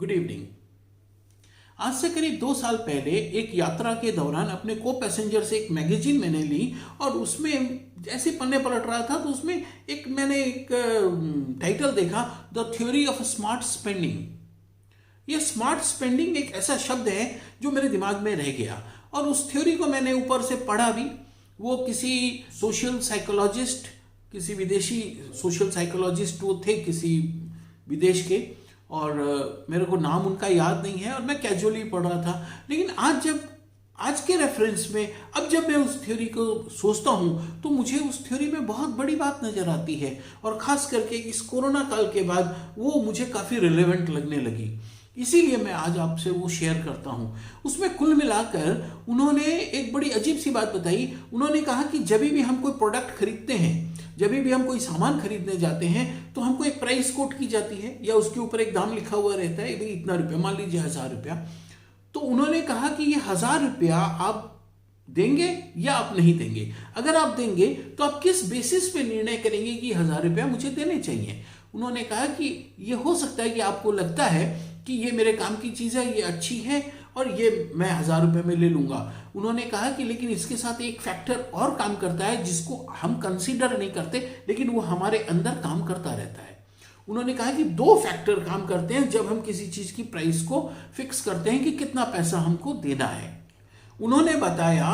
Good evening. आज से करीब 2 साल पहले एक यात्रा के दौरान अपने को पैसेंजर से एक मैगजीन मैंने ली और उसमें जैसे पन्ने पलट रहा था तो उसमें मैंने एक टाइटल देखा, the theory of smart spending. ये स्मार्ट स्पेंडिंग एक ऐसा शब्द है जो मेरे दिमाग में रह गया और उस थ्योरी को मैंने ऊपर से पढ़ा भी। वो किसी सोशल साइकोलॉजिस्ट, किसी विदेशी सोशल साइकोलॉजिस्ट वो थे किसी विदेश के, और मेरे को नाम उनका याद नहीं है और मैं कैजुअली पढ़ रहा था। लेकिन आज के रेफरेंस में अब जब मैं उस थ्योरी को सोचता हूँ तो मुझे उस थ्योरी में बहुत बड़ी बात नजर आती है और ख़ास करके इस कोरोना काल के बाद वो मुझे काफ़ी रिलेवेंट लगने लगी। इसीलिए मैं आज आपसे वो शेयर करता हूँ। उसमें कुल मिलाकर उन्होंने एक बड़ी अजीब सी बात बताई। उन्होंने कहा कि जब भी हम कोई प्रोडक्ट खरीदते हैं, जब भी हम कोई सामान खरीदने जाते हैं तो हमको एक प्राइस कोट की जाती है या उसके ऊपर एक दाम लिखा हुआ रहता है, भाई इतना रुपया, मान लीजिए 1000 रुपया। तो उन्होंने कहा कि ये 1000 रुपया आप देंगे या आप नहीं देंगे। अगर आप देंगे तो आप किस बेसिस पे निर्णय करेंगे कि 1000 रुपया मुझे देने चाहिए। उन्होंने कहा कि ये हो सकता है कि आपको लगता है कि ये मेरे काम की चीज़ है, ये अच्छी है और ये मैं 1000 रुपये में ले लूँगा। उन्होंने कहा कि लेकिन इसके साथ एक फैक्टर और काम करता है जिसको हम कंसीडर नहीं करते, लेकिन वो हमारे अंदर काम करता रहता है। उन्होंने कहा कि 2 फैक्टर काम करते हैं जब हम किसी चीज़ की प्राइस को फिक्स करते हैं कि कितना पैसा हमको देना है। उन्होंने बताया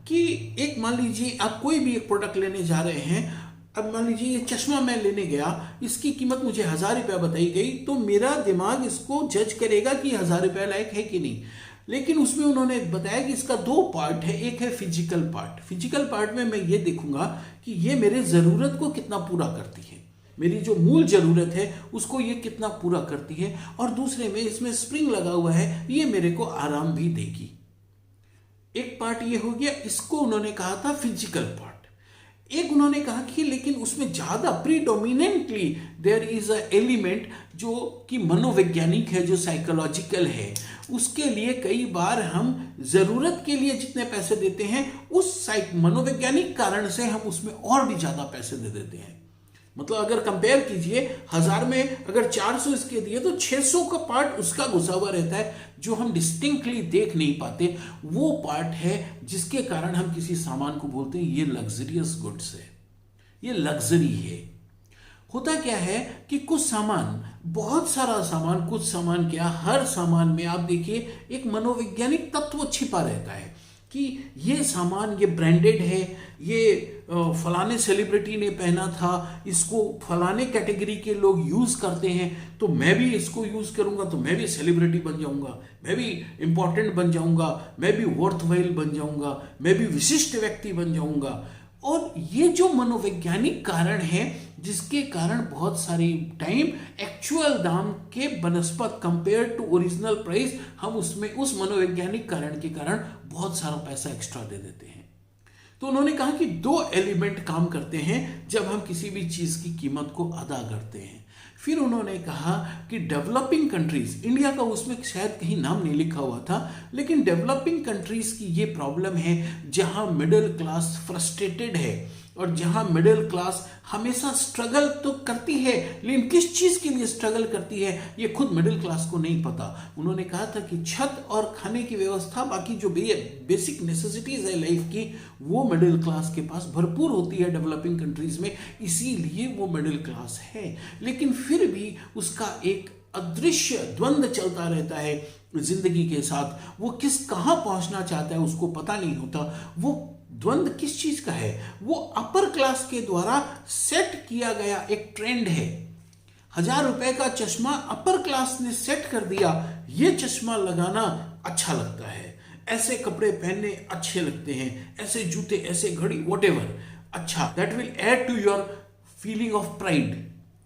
कि एक मान लीजिए आप कोई भी एक प्रोडक्ट लेने जा रहे हैं। अब मान लीजिए ये चश्मा मैं लेने गया, इसकी कीमत मुझे 1000 रुपया बताई गई, तो मेरा दिमाग इसको जज करेगा कि 1000 रुपया लायक है कि नहीं। लेकिन उसमें उन्होंने बताया कि इसका 2 पार्ट है। एक है फिजिकल पार्ट। फिजिकल पार्ट में मैं ये देखूंगा कि ये मेरे ज़रूरत को कितना पूरा करती है, मेरी जो मूल ज़रूरत है उसको ये कितना पूरा करती है, और दूसरे में इसमें स्प्रिंग लगा हुआ है, ये मेरे को आराम भी देगी। एक पार्ट ये हो गया, इसको उन्होंने कहा था फिजिकल पार्ट। एक उन्होंने कहा कि लेकिन उसमें ज़्यादा predominantly there is a element जो कि मनोवैज्ञानिक है, जो साइकोलॉजिकल है। उसके लिए कई बार हम ज़रूरत के लिए जितने पैसे देते हैं उस मनोवैज्ञानिक कारण से हम उसमें और भी ज़्यादा पैसे दे देते हैं। मतलब अगर कंपेयर कीजिए, 1000 में अगर 400 इसके दिए तो 600 का पार्ट उसका घुसा हुआ रहता है जो हम डिस्टिंक्टली देख नहीं पाते। वो पार्ट है जिसके कारण हम किसी सामान को बोलते हैं ये लग्जरियस गुड्स है, ये लग्जरी है। होता क्या है कि कुछ सामान, बहुत सारा सामान, कुछ सामान क्या, हर सामान में आप देखिए एक मनोवैज्ञानिक तत्व छिपा रहता है कि ये सामान ये ब्रांडेड है, ये फलाने सेलिब्रिटी ने पहना था, इसको फलाने कैटेगरी के लोग यूज़ करते हैं, तो मैं भी इसको यूज़ करूँगा तो मैं भी सेलिब्रिटी बन जाऊँगा, मैं भी इम्पॉर्टेंट बन जाऊँगा, मैं भी वर्थवाइल बन जाऊँगा, मैं भी विशिष्ट व्यक्ति बन जाऊँगा। और ये जो मनोवैज्ञानिक कारण है जिसके कारण बहुत सारी टाइम एक्चुअल दाम के बनस्पत कंपेयर टू ओरिजिनल प्राइस हम उसमें उस मनोवैज्ञानिक कारण के कारण बहुत सारा पैसा एक्स्ट्रा दे देते हैं। तो उन्होंने कहा कि 2 एलिमेंट काम करते हैं जब हम किसी भी चीज़ की कीमत को अदा करते हैं। फिर उन्होंने कहा कि डेवलपिंग कंट्रीज, इंडिया का उसमें शायद कहीं नाम नहीं लिखा हुआ था, लेकिन डेवलपिंग कंट्रीज की ये प्रॉब्लम है जहां मिडिल क्लास फ्रस्ट्रेटेड है और जहां मिडिल क्लास हमेशा स्ट्रगल तो करती है, लेकिन किस चीज़ के लिए स्ट्रगल करती है ये खुद मिडिल क्लास को नहीं पता। उन्होंने कहा था कि छत और खाने की व्यवस्था, बाकी जो बेसिक नेसेसिटीज़ है लाइफ की, वो मिडिल क्लास के पास भरपूर होती है डेवलपिंग कंट्रीज में, इसीलिए वो मिडिल क्लास है। लेकिन फिर भी उसका एक अदृश्य द्वंद्व चलता रहता है जिंदगी के साथ। वो कहाँ पहुंचना चाहता है उसको पता नहीं होता। वो द्वंद्व किस चीज का है? वो अपर क्लास के द्वारा सेट किया गया एक ट्रेंड है। 1000 रुपए का चश्मा अपर क्लास ने सेट कर दिया, ये चश्मा लगाना अच्छा लगता है, ऐसे कपड़े पहनने अच्छे लगते हैं, ऐसे जूते, ऐसे घड़ी, व्हाटएवर, अच्छा, that will add to your feeling of pride.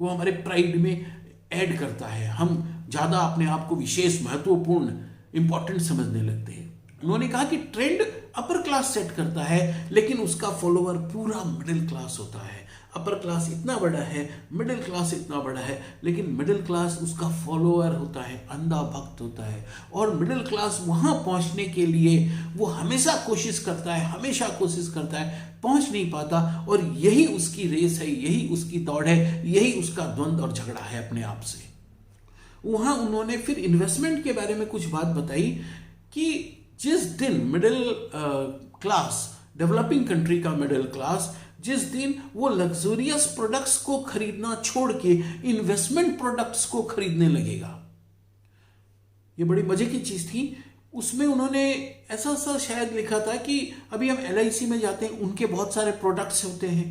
वो हमारे प्राइड में ऐड करता है, हम ज्यादा अपने आप को विशेष, महत्वपूर्ण, इंपॉर्टेंट समझने लगते हैं। उन्होंने कहा कि ट्रेंड अपर क्लास सेट करता है लेकिन उसका फॉलोअर पूरा मिडिल क्लास होता है। अपर क्लास इतना बड़ा है, मिडिल क्लास इतना बड़ा है, लेकिन मिडिल क्लास उसका फॉलोअर होता है, अंधा भक्त होता है। और मिडिल क्लास वहां पहुंचने के लिए वो हमेशा कोशिश करता है, पहुंच नहीं पाता, और यही उसकी रेस है, यही उसकी दौड़ है, यही उसका द्वंद्व और झगड़ा है अपने आप से। वहां उन्होंने फिर इन्वेस्टमेंट के बारे में कुछ बात बताई कि जिस दिन मिडिल क्लास, डेवलपिंग कंट्री का मिडिल क्लास, जिस दिन वो लग्जरियस प्रोडक्ट्स को खरीदना छोड़ के इन्वेस्टमेंट प्रोडक्ट्स को खरीदने लगेगा, ये बड़ी मजे की चीज थी। उसमें उन्होंने ऐसा सा शायद लिखा था कि अभी हम LIC में जाते हैं, उनके बहुत सारे प्रोडक्ट्स होते हैं,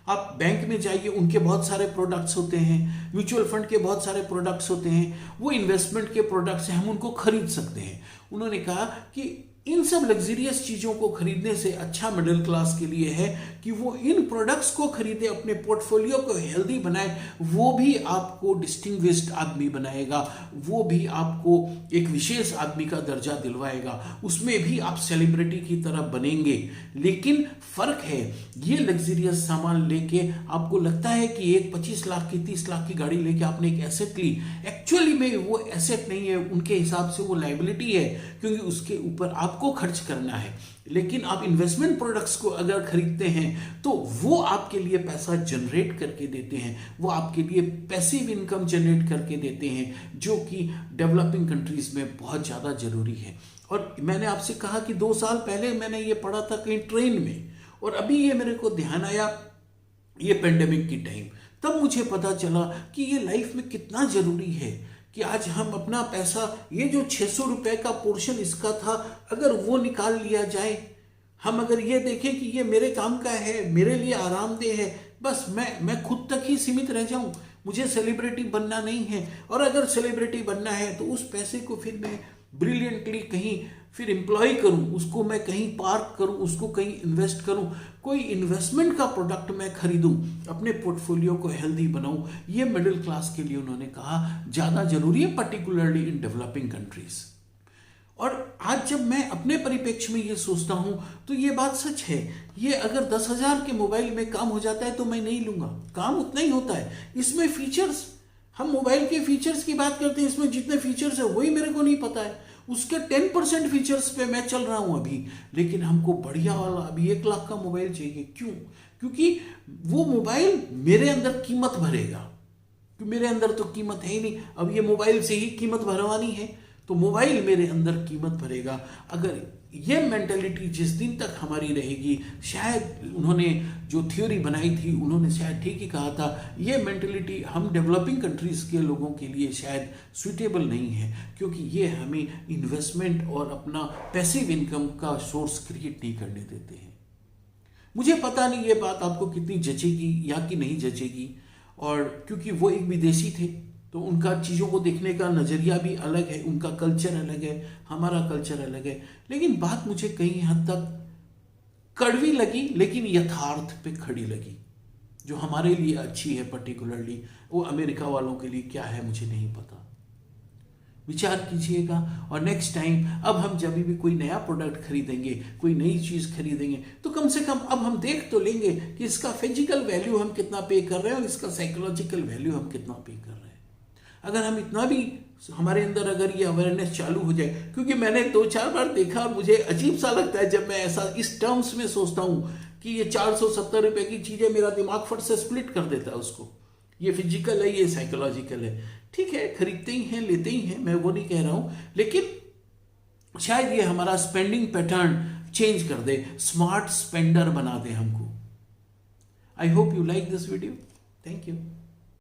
आप बैंक में जाइए, उनके बहुत सारे प्रोडक्ट्स होते हैं, म्यूचुअल फंड के बहुत सारे प्रोडक्ट्स होते हैं, वो इन्वेस्टमेंट के प्रोडक्ट्स हैं, हम उनको खरीद सकते हैं। उन्होंने कहा कि इन सब लग्जरियस चीजों को खरीदने से अच्छा मिडिल क्लास के लिए है कि वो इन प्रोडक्ट्स को खरीदे, अपने पोर्टफोलियो को हेल्दी बनाए। वो भी आपको डिस्टिंग्विश्ड आदमी बनाएगा, वो भी आपको एक विशेष आदमी का दर्जा दिलवाएगा, उसमें भी आप सेलिब्रिटी की तरह बनेंगे। लेकिन फर्क है, ये लग्जरियस सामान लेके आपको लगता है कि एक 25 लाख की 30 लाख की गाड़ी लेके आपने एक एसेट ली, एक्चुअली में वो एसेट नहीं है, उनके हिसाब से वो लायबिलिटी है, क्योंकि उसके ऊपर आपको खर्च करना है। लेकिन आप इन्वेस्टमेंट प्रोडक्ट्स को अगर खरीदते हैं तो वो आपके लिए पैसा जनरेट करके देते हैं, वो आपके लिए पैसिव इनकम जनरेट करके देते हैं, जो कि डेवलपिंग कंट्रीज में बहुत ज़्यादा जरूरी है। और मैंने आपसे कहा कि 2 साल पहले मैंने ये पढ़ा था कहीं ट्रेन में, और अभी ये मेरे को ध्यान आया ये पेंडेमिक की टाइम, तब मुझे पता चला कि ये लाइफ में कितना जरूरी है कि आज हम अपना पैसा, ये जो 600 रुपए का पोर्शन इसका था, अगर वो निकाल लिया जाए, हम अगर ये देखें कि ये मेरे काम का है, मेरे लिए आरामदेह है, बस मैं खुद तक ही सीमित रह जाऊं, मुझे सेलिब्रिटी बनना नहीं है। और अगर सेलिब्रिटी बनना है तो उस पैसे को फिर मैं ब्रिलियंटली कहीं फिर एम्प्लॉय करूं, उसको मैं कहीं पार्क करूं, उसको कहीं इन्वेस्ट करूं, कोई इन्वेस्टमेंट का प्रोडक्ट मैं खरीदूं, अपने पोर्टफोलियो को हेल्दी बनाऊं। ये मिडिल क्लास के लिए उन्होंने कहा ज़्यादा जरूरी है, पर्टिकुलरली इन डेवलपिंग कंट्रीज। और आज जब मैं अपने परिप्रेक्ष्य में ये सोचता हूं तो ये बात सच है। ये अगर 10,000 के मोबाइल में काम हो जाता है तो मैं नहीं लूंगा, काम उतना ही होता है। इसमें फीचर्स, हम मोबाइल के फीचर्स की बात करते हैं, इसमें जितने फीचर्स है वही मेरे को नहीं पता है, उसके 10% फीचर्स पे मैं चल रहा हूं अभी। लेकिन हमको बढ़िया वाला अभी 1 लाख का मोबाइल चाहिए, क्यों? क्योंकि वो मोबाइल मेरे अंदर कीमत भरेगा, क्योंकि मेरे अंदर तो कीमत है ही नहीं, अब ये मोबाइल से ही कीमत भरवानी है, तो मोबाइल मेरे अंदर कीमत भरेगा। अगर ये मेंटेलिटी जिस दिन तक हमारी रहेगी, शायद उन्होंने जो थ्योरी बनाई थी उन्होंने शायद ठीक ही कहा था, ये मेंटेलिटी हम डेवलपिंग कंट्रीज के लोगों के लिए शायद सूटेबल नहीं है, क्योंकि ये हमें इन्वेस्टमेंट और अपना पैसिव इनकम का सोर्स क्रिएट नहीं करने देते हैं। मुझे पता नहीं ये बात आपको कितनी जचेगी या कि नहीं जचेगी, और क्योंकि वो एक विदेशी थे तो उनका चीज़ों को देखने का नज़रिया भी अलग है, उनका कल्चर अलग है, हमारा कल्चर अलग है। लेकिन बात मुझे कहीं हद तक कड़वी लगी, लेकिन यथार्थ पे खड़ी लगी, जो हमारे लिए अच्छी है पर्टिकुलरली, वो अमेरिका वालों के लिए क्या है मुझे नहीं पता। विचार कीजिएगा, और नेक्स्ट टाइम अब हम जब भी कोई नया प्रोडक्ट खरीदेंगे, कोई नई चीज़ खरीदेंगे, तो कम से कम अब हम देख तो लेंगे कि इसका फिजिकल वैल्यू हम कितना पे कर रहे हैं और इसका साइकोलॉजिकल वैल्यू हम कितना पे कर रहे हैं। अगर हम इतना भी हमारे अंदर अगर ये अवेयरनेस चालू हो जाए, क्योंकि मैंने 2-4 बार देखा और मुझे अजीब सा लगता है जब मैं ऐसा इस टर्म्स में सोचता हूँ कि ये 470 रुपए की चीज़ें, मेरा दिमाग फट से स्प्लिट कर देता है उसको। ये फिजिकल है, ये साइकोलॉजिकल है, ठीक है, खरीदते ही हैं, लेते ही हैं, मैं वो नहीं कह रहा हूँ, लेकिन शायद ये हमारा स्पेंडिंग पैटर्न चेंज कर दे, स्मार्ट स्पेंडर बना दे हमको। I hope you like this video, thank you.